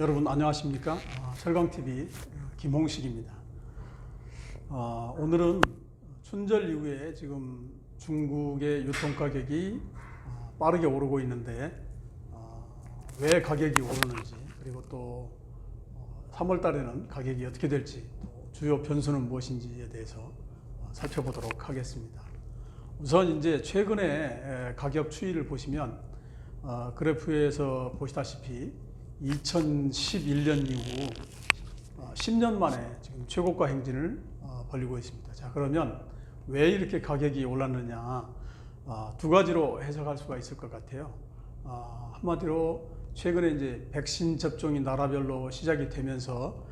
여러분 안녕하십니까? 철강TV 김홍식입니다. 오늘은 춘절 이후에 지금 중국의 유통가격이 빠르게 오르고 있는데 왜 가격이 오르는지, 그리고 또 3월 달에는 가격이 어떻게 될지, 또 주요 변수는 무엇인지에 대해서 살펴보도록 하겠습니다. 우선 이제 최근에 가격 추이를 보시면 그래프에서 보시다시피 2011년 이후 10년 만에 지금 최고가 행진을 벌이고 있습니다. 자, 그러면 왜 이렇게 가격이 올랐느냐, 두 가지로 해석할 수가 있을 것 같아요. 한마디로 최근에 이제 백신 접종이 나라별로 시작이 되면서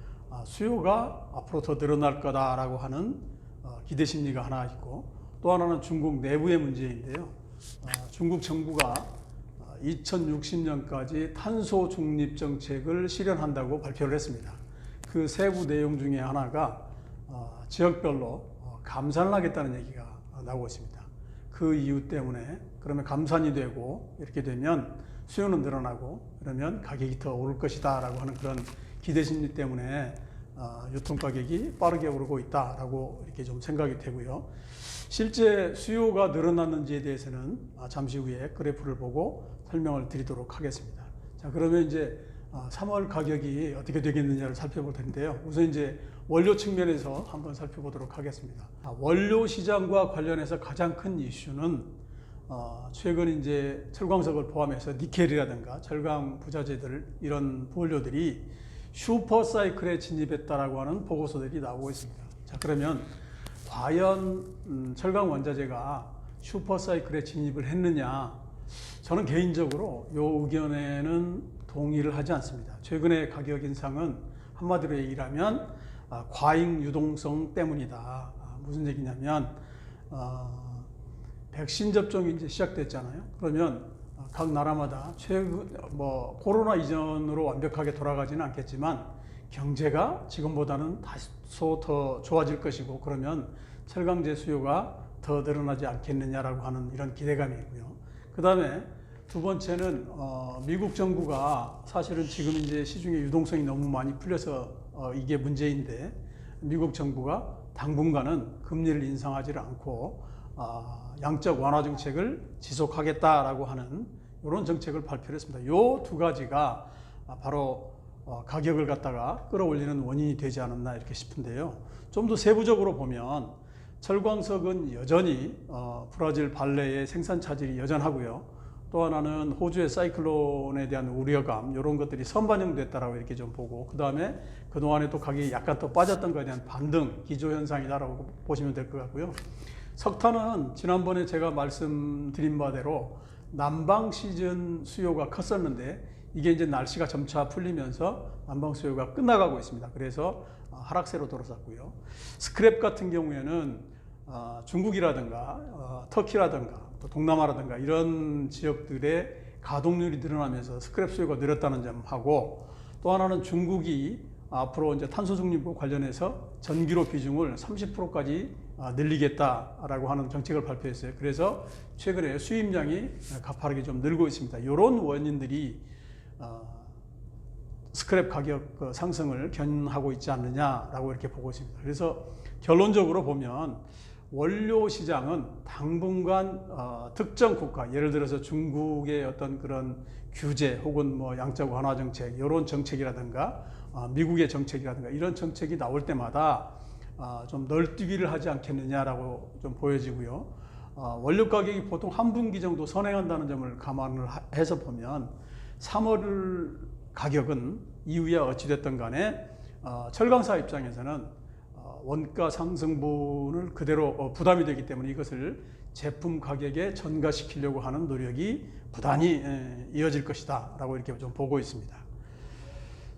수요가 앞으로 더 늘어날 거다라고 하는 기대 심리가 하나 있고, 또 하나는 중국 내부의 문제인데요. 중국 정부가 2060년까지 탄소 중립 정책을 실현한다고 발표를 했습니다. 그 세부 내용 중에 하나가 지역별로 감산을 하겠다는 얘기가 나오고 있습니다. 그 이유 때문에 그러면 감산이 되고 이렇게 되면 수요는 늘어나고 그러면 가격이 더 오를 것이다 라고 하는 그런 기대 심리 때문에 유통가격이 빠르게 오르고 있다라고 이렇게 좀 생각이 되고요. 실제 수요가 늘어났는지에 대해서는 잠시 후에 그래프를 보고 설명을 드리도록 하겠습니다. 자, 그러면 이제 3월 가격이 어떻게 되겠느냐를 살펴볼 텐데요. 우선 이제 원료 측면에서 한번 살펴보도록 하겠습니다. 원료 시장과 관련해서 가장 큰 이슈는 최근 이제 철광석을 포함해서 니켈이라든가 철강 부자재들, 이런 원료들이 슈퍼 사이클에 진입했다라고 하는 보고서들이 나오고 있습니다. 자, 그러면 과연 철강 원자재가 슈퍼 사이클에 진입을 했느냐? 저는 개인적으로 이 의견에는 동의를 하지 않습니다. 최근의 가격 인상은 한마디로 얘기를 하면 과잉 유동성 때문이다. 무슨 얘기냐면 백신 접종이 이제 시작됐잖아요. 그러면 각 나라마다 코로나 이전으로 완벽하게 돌아가지는 않겠지만 경제가 지금보다는 다소 더 좋아질 것이고, 그러면 철강제 수요가 더 늘어나지 않겠느냐라고 하는 이런 기대감이 있고요. 그 다음에 두 번째는 미국 정부가 사실은 지금 이제 시중에 유동성이 너무 많이 풀려서 이게 문제인데, 미국 정부가 당분간은 금리를 인상하지 않고 양적 완화 정책을 지속하겠다라고 하는 이런 정책을 발표를 했습니다. 이 두 가지가 바로 가격을 갖다가 끌어올리는 원인이 되지 않았나 이렇게 싶은데요. 좀 더 세부적으로 보면 철광석은 여전히 브라질 발레의 생산 차질이 여전하고요. 또 하나는 호주의 사이클론에 대한 우려감, 이런 것들이 선반영됐다라고 이렇게 좀 보고, 그 다음에 그동안에 또 가격이 약간 또 빠졌던 것에 대한 반등, 기조현상이다라고 보시면 될 것 같고요. 석탄은 지난번에 제가 말씀드린 바대로 난방 시즌 수요가 컸었는데, 이게 이제 날씨가 점차 풀리면서 난방 수요가 끝나가고 있습니다. 그래서 하락세로 돌아섰고요. 스크랩 같은 경우에는 중국이라든가 터키라든가 또 동남아라든가 이런 지역들의 가동률이 늘어나면서 스크랩 수요가 늘었다는 점하고, 또 하나는 중국이 앞으로 이제 탄소 중립과 관련해서 전기료 비중을 30%까지 늘리겠다라고 하는 정책을 발표했어요. 그래서 최근에 수입량이 가파르게 좀 늘고 있습니다. 이런 원인들이 스크랩 가격 상승을 견인하고 있지 않느냐라고 이렇게 보고 있습니다. 그래서 결론적으로 보면 원료 시장은 당분간 특정 국가, 예를 들어서 중국의 어떤 그런 규제 혹은 뭐 양적 완화 정책, 이런 정책이라든가 미국의 정책이라든가 이런 정책이 나올 때마다 좀 널뛰기를 하지 않겠느냐라고 좀 보여지고요. 원료 가격이 보통 한 분기 정도 선행한다는 점을 감안을 해서 보면 3월 가격은 이후에 어찌됐든 간에 철강사 입장에서는 원가 상승분을 그대로 부담이 되기 때문에 이것을 제품 가격에 전가시키려고 하는 노력이 부단히 이어질 것이다 라고 이렇게 좀 보고 있습니다.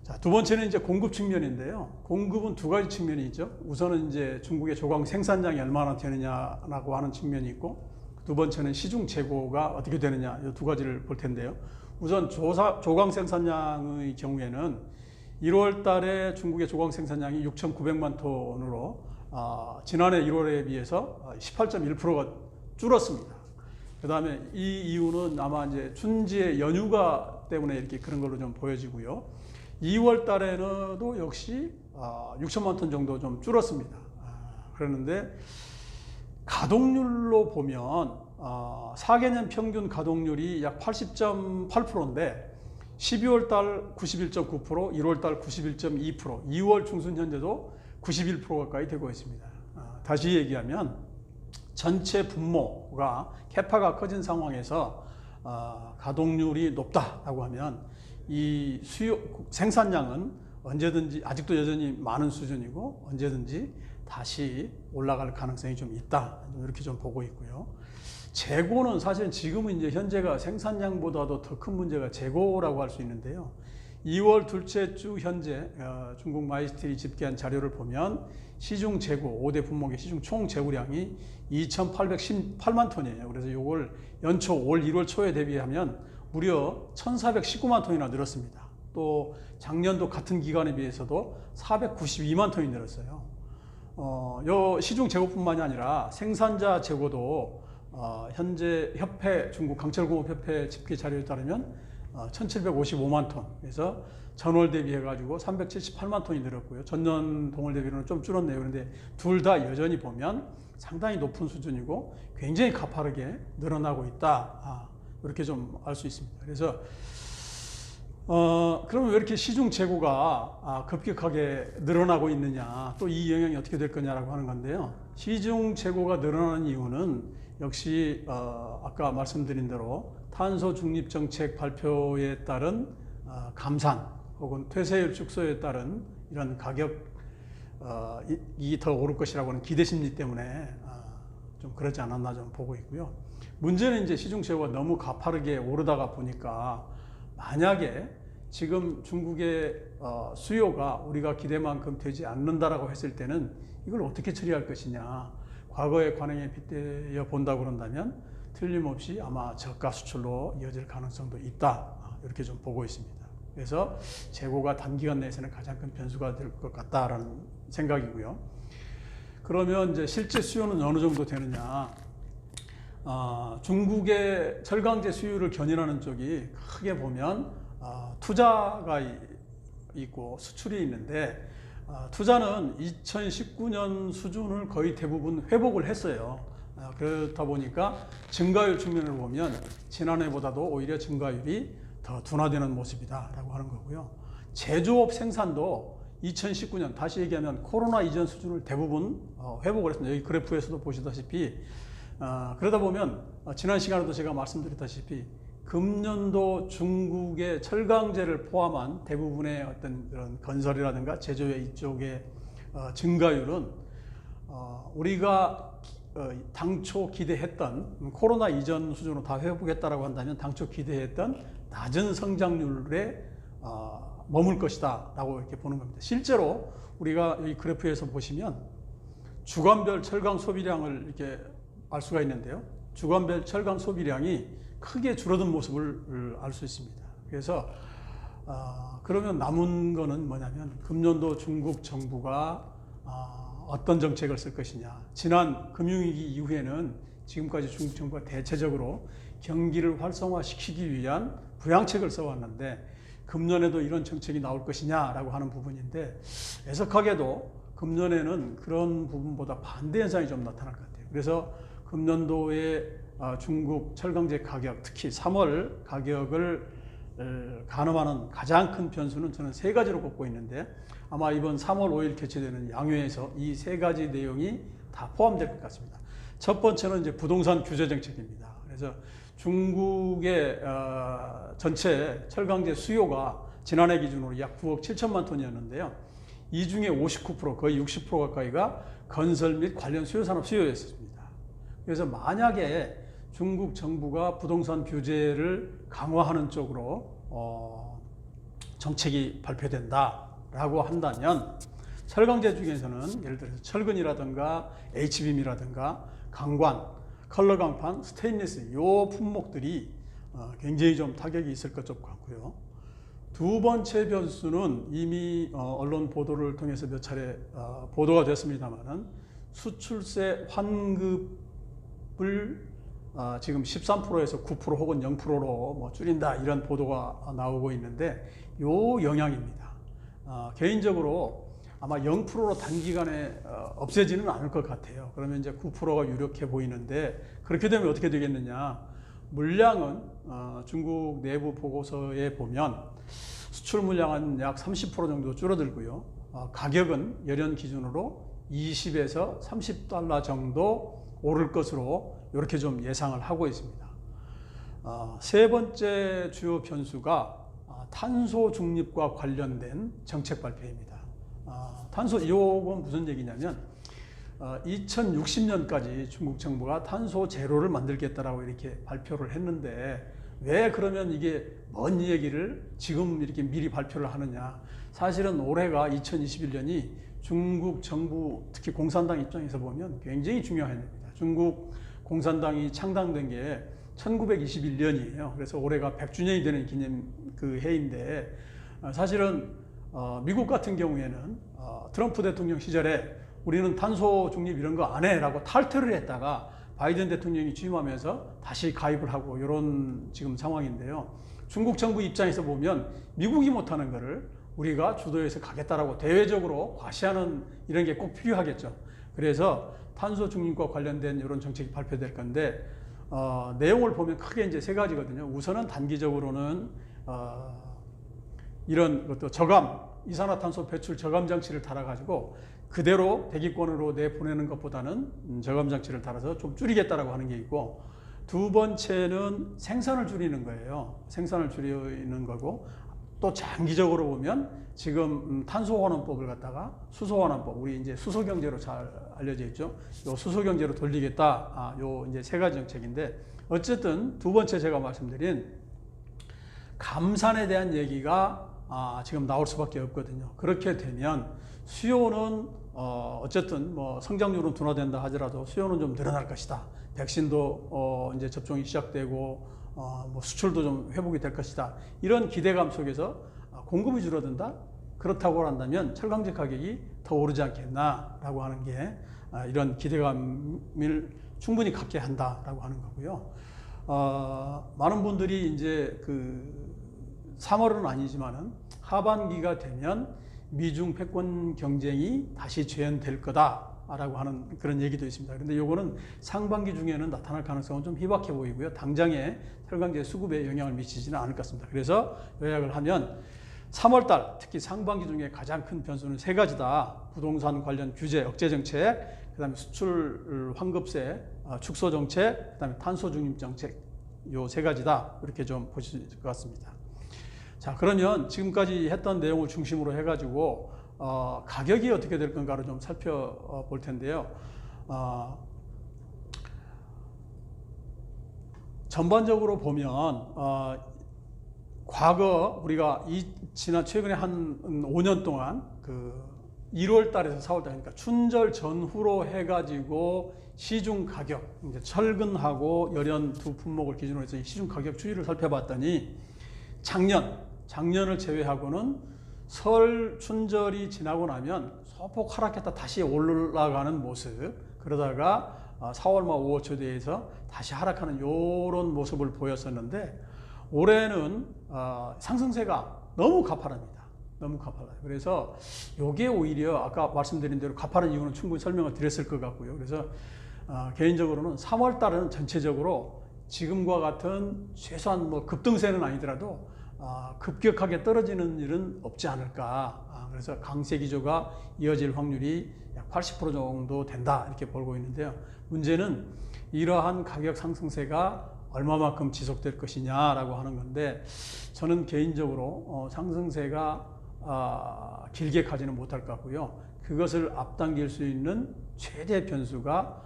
자, 두 번째는 이제 공급 측면인데요. 공급은 두 가지 측면이 있죠. 우선은 이제 중국의 조광 생산량이 얼마나 되느냐라고 하는 측면이 있고, 두 번째는 시중 재고가 어떻게 되느냐, 이 두 가지를 볼 텐데요. 우선 조광 생산량의 경우에는 1월 달에 중국의 조광 생산량이 6,900만 톤으로 지난해 1월에 비해서 18.1%가 줄었습니다. 그 다음에 이 이유는 아마 이제 춘지의 연휴가 때문에 이렇게 그런 걸로 좀 보여지고요. 2월 달에는도 역시 6천만 톤 정도 좀 줄었습니다. 그러는데 가동률로 보면 4개년 평균 가동률이 약 80.8%인데 12월 달 91.9%, 1월 달 91.2%, 2월 중순 현재도 91% 가까이 되고 있습니다. 다시 얘기하면 전체 분모가 캐파가 커진 상황에서 가동률이 높다라고 하면 이 생산량은 언제든지 아직도 여전히 많은 수준이고 언제든지 다시 올라갈 가능성이 좀 있다, 이렇게 좀 보고 있고요. 재고는 사실 지금은 이제 현재가 생산량보다도 더 큰 문제가 재고라고 할 수 있는데요. 2월 둘째 주 현재 중국 마이스틸이 집계한 자료를 보면 시중 재고 5대 품목의 시중 총 재고량이 2,818만 톤이에요. 그래서 이걸 연초 올 1월 초에 대비하면 무려 1,419만 톤이나 늘었습니다. 또 작년도 같은 기간에 비해서도 492만 톤이 늘었어요. 요 시중 재고뿐만이 아니라 생산자 재고도 현재 협회, 중국 강철공업협회 집계 자료에 따르면 1,755만 톤. 그래서 전월 대비해 가지고 378만 톤이 늘었고요. 전년 동월 대비로는 좀 줄었네요. 그런데 둘 다 여전히 보면 상당히 높은 수준이고 굉장히 가파르게 늘어나고 있다. 이렇게 좀 알 수 있습니다. 그래서 그러면 왜 이렇게 시중 재고가 급격하게 늘어나고 있느냐, 또 이 영향이 어떻게 될 거냐라고 하는 건데요. 시중 재고가 늘어나는 이유는 역시 아까 말씀드린 대로 탄소 중립 정책 발표에 따른 감산 혹은 폐쇄율 축소에 따른 이런 가격이 더 오를 것이라고 하는 기대 심리 때문에 좀 그러지 않았나 좀 보고 있고요. 문제는 이제 시중 재고가 너무 가파르게 오르다가 보니까 만약에 지금 중국의 수요가 우리가 기대만큼 되지 않는다라고 했을 때는 이걸 어떻게 처리할 것이냐, 과거의 관행에 빗대어 본다고 그런다면 틀림없이 아마 저가 수출로 이어질 가능성도 있다, 이렇게 좀 보고 있습니다. 그래서 재고가 단기간 내에서는 가장 큰 변수가 될 것 같다라는 생각이고요. 그러면 이제 실제 수요는 어느 정도 되느냐? 중국의 철강제 수요를 견인하는 쪽이 크게 보면 투자가 있고 수출이 있는데, 투자는 2019년 수준을 거의 대부분 회복을 했어요. 그렇다 보니까 증가율 측면을 보면 지난해보다도 오히려 증가율이 더 둔화되는 모습이다라고 하는 거고요. 제조업 생산도 2019년 다시 얘기하면 코로나 이전 수준을 대부분 회복을 했습니다. 여기 그래프에서도 보시다시피 그러다 보면 지난 시간에도 제가 말씀드렸다시피 금년도 중국의 철강제를 포함한 대부분의 어떤 그런 건설이라든가 제조의 이쪽의 증가율은 우리가 당초 기대했던 코로나 이전 수준으로 다 회복했다라고 한다면 당초 기대했던 낮은 성장률에 머물 것이다 라고 이렇게 보는 겁니다. 실제로 우리가 이 그래프에서 보시면 주간별 철강 소비량을 이렇게 알 수가 있는데요. 주간별 철강 소비량이 크게 줄어든 모습을 알 수 있습니다. 그래서 그러면 남은 거는 뭐냐면 금년도 중국 정부가 어떤 정책을 쓸 것이냐. 지난 금융위기 이후에는 지금까지 중국 정부가 대체적으로 경기를 활성화시키기 위한 부양책을 써왔는데 금년에도 이런 정책이 나올 것이냐라고 하는 부분인데, 애석하게도 금년에는 그런 부분보다 반대 현상이 좀 나타날 것 같아요. 그래서 금년도에 중국 철강제 가격, 특히 3월 가격을 가늠하는 가장 큰 변수는 저는 세 가지로 꼽고 있는데, 아마 이번 3월 5일 개최되는 양회에서 이 세 가지 내용이 다 포함될 것 같습니다. 첫 번째는 이제 부동산 규제 정책입니다. 그래서 중국의 전체 철강제 수요가 지난해 기준으로 약 9억 7천만 톤이었는데요. 이 중에 59%, 거의 60% 가까이가 건설 및 관련 수요산업 수요였습니다. 그래서 만약에 중국 정부가 부동산 규제를 강화하는 쪽으로 정책이 발표된다라고 한다면 철강제 중에서는 예를 들어서 철근이라든가 H빔이라든가 강관, 컬러 강판, 스테인리스 이 품목들이 굉장히 좀 타격이 있을 것 같고요. 두 번째 변수는 이미 언론 보도를 통해서 몇 차례 보도가 됐습니다만은 수출세 환급을 지금 13%에서 9% 혹은 0%로 뭐 줄인다 이런 보도가 나오고 있는데 요 영향입니다. 개인적으로 아마 0%로 단기간에 없애지는 않을 것 같아요. 그러면 이제 9%가 유력해 보이는데 그렇게 되면 어떻게 되겠느냐? 물량은 중국 내부 보고서에 보면 수출 물량은 약 30% 정도 줄어들고요. 가격은 열연 기준으로 20에서 30달러 정도 오를 것으로 이렇게 좀 예상을 하고 있습니다. 세 번째 주요 변수가 탄소 중립과 관련된 정책 발표입니다. 탄소 이건 무슨 얘기냐면 2060년까지 중국 정부가 탄소 제로를 만들겠다라고 이렇게 발표를 했는데 왜 그러면 이게 먼 얘기를 지금 이렇게 미리 발표를 하느냐? 사실은 올해가 2021년이 중국 정부 특히 공산당 입장에서 보면 굉장히 중요한 해입니다. 중국 공산당이 창당된 게 1921년이에요. 그래서 올해가 100주년이 되는 기념 그 해인데 사실은 미국 같은 경우에는 트럼프 대통령 시절에 우리는 탄소 중립 이런 거 안 해라고 탈퇴를 했다가 바이든 대통령이 취임하면서 다시 가입을 하고 이런 지금 상황인데요. 중국 정부 입장에서 보면 미국이 못하는 거를 우리가 주도해서 가겠다라고 대외적으로 과시하는 이런 게 꼭 필요하겠죠. 그래서 탄소 중립과 관련된 이런 정책이 발표될 건데 내용을 보면 크게 이제 세 가지거든요. 우선은 단기적으로는 이런 것도 저감, 이산화탄소 배출 저감 장치를 달아가지고 그대로 대기권으로 내보내는 것보다는 저감 장치를 달아서 좀 줄이겠다라고 하는 게 있고, 두 번째는 생산을 줄이는 거예요. 생산을 줄이는 거고, 또 장기적으로 보면 지금 탄소환원법을 갖다가 수소환원법, 우리 이제 수소경제로 잘 알려져 있죠. 요 수소경제로 돌리겠다. 요 이제 세 가지 정책인데, 어쨌든 두 번째 제가 말씀드린 감산에 대한 얘기가 지금 나올 수밖에 없거든요. 그렇게 되면 수요는 어쨌든 뭐 성장률은 둔화된다 하더라도 수요는 좀 늘어날 것이다. 백신도 이제 접종이 시작되고 뭐 수출도 좀 회복이 될 것이다. 이런 기대감 속에서 공급이 줄어든다. 그렇다고 한다면 철강제 가격이 더 오르지 않겠나라고 하는 게 이런 기대감을 충분히 갖게 한다라고 하는 거고요. 많은 분들이 이제 그 3월은 아니지만은 하반기가 되면 미중 패권 경쟁이 다시 재현될 거다라고 하는 그런 얘기도 있습니다. 그런데 요거는 상반기 중에는 나타날 가능성은 좀 희박해 보이고요. 당장에 철강제 수급에 영향을 미치지는 않을 것 같습니다. 그래서 요약을 하면 3월달 특히 상반기 중에 가장 큰 변수는 세 가지다. 부동산 관련 규제 억제 정책, 그다음에 수출 환급세 축소 정책, 그다음에 탄소 중립 정책, 요 세 가지다. 이렇게 좀 보실 것 같습니다. 자, 그러면 지금까지 했던 내용을 중심으로 해가지고 가격이 어떻게 될 건가를 좀 살펴볼 텐데요. 전반적으로 보면 과거 우리가 지난 최근에 한 5년 동안 그 1월 달에서 4월 달, 그러니까 춘절 전후로 해가지고 시중 가격, 이제 철근하고 열연 두 품목을 기준으로 해서 시중 가격 추이를 살펴봤더니 작년을 제외하고는 설 춘절이 지나고 나면 소폭 하락했다 다시 올라가는 모습, 그러다가 4월 말 5월 초대에서 다시 하락하는 이런 모습을 보였었는데, 올해는 상승세가 너무 가파릅니다. 너무 가팔라요. 그래서 이게 오히려 아까 말씀드린 대로 가파른 이유는 충분히 설명을 드렸을 것 같고요. 그래서 개인적으로는 3월 달은 전체적으로 지금과 같은 최소한 뭐 급등세는 아니더라도 급격하게 떨어지는 일은 없지 않을까. 그래서 강세 기조가 이어질 확률이 약 80% 정도 된다 이렇게 보고 있는데요. 문제는 이러한 가격 상승세가 얼마만큼 지속될 것이냐라고 하는 건데, 저는 개인적으로 상승세가 길게 가지는 못할 것 같고요. 그것을 앞당길 수 있는 최대 변수가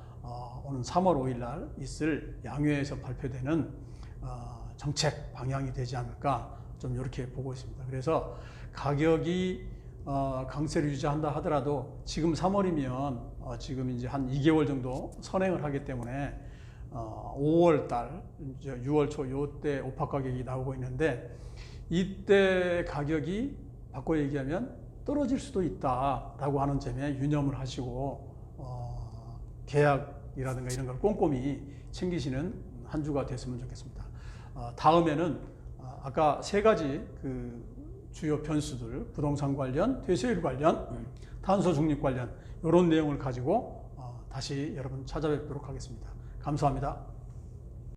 오는 3월 5일 날 있을 양회에서 발표되는 정책 방향이 되지 않을까, 좀 이렇게 보고 있습니다. 그래서 가격이 강세를 유지한다 하더라도 지금 3월이면 지금 이제 한 2개월 정도 선행을 하기 때문에 5월 달, 이제 6월 초 요때 오팍 가격이 나오고 있는데, 이때 가격이 바꿔 얘기하면 떨어질 수도 있다라고 하는 점에 유념을 하시고 계약이라든가 이런 걸 꼼꼼히 챙기시는 한 주가 됐으면 좋겠습니다. 다음에는 아까 세 가지 그 주요 변수들, 부동산 관련, 퇴소율 관련, 탄소 중립 관련 이런 내용을 가지고 다시 여러분 찾아뵙도록 하겠습니다. 감사합니다.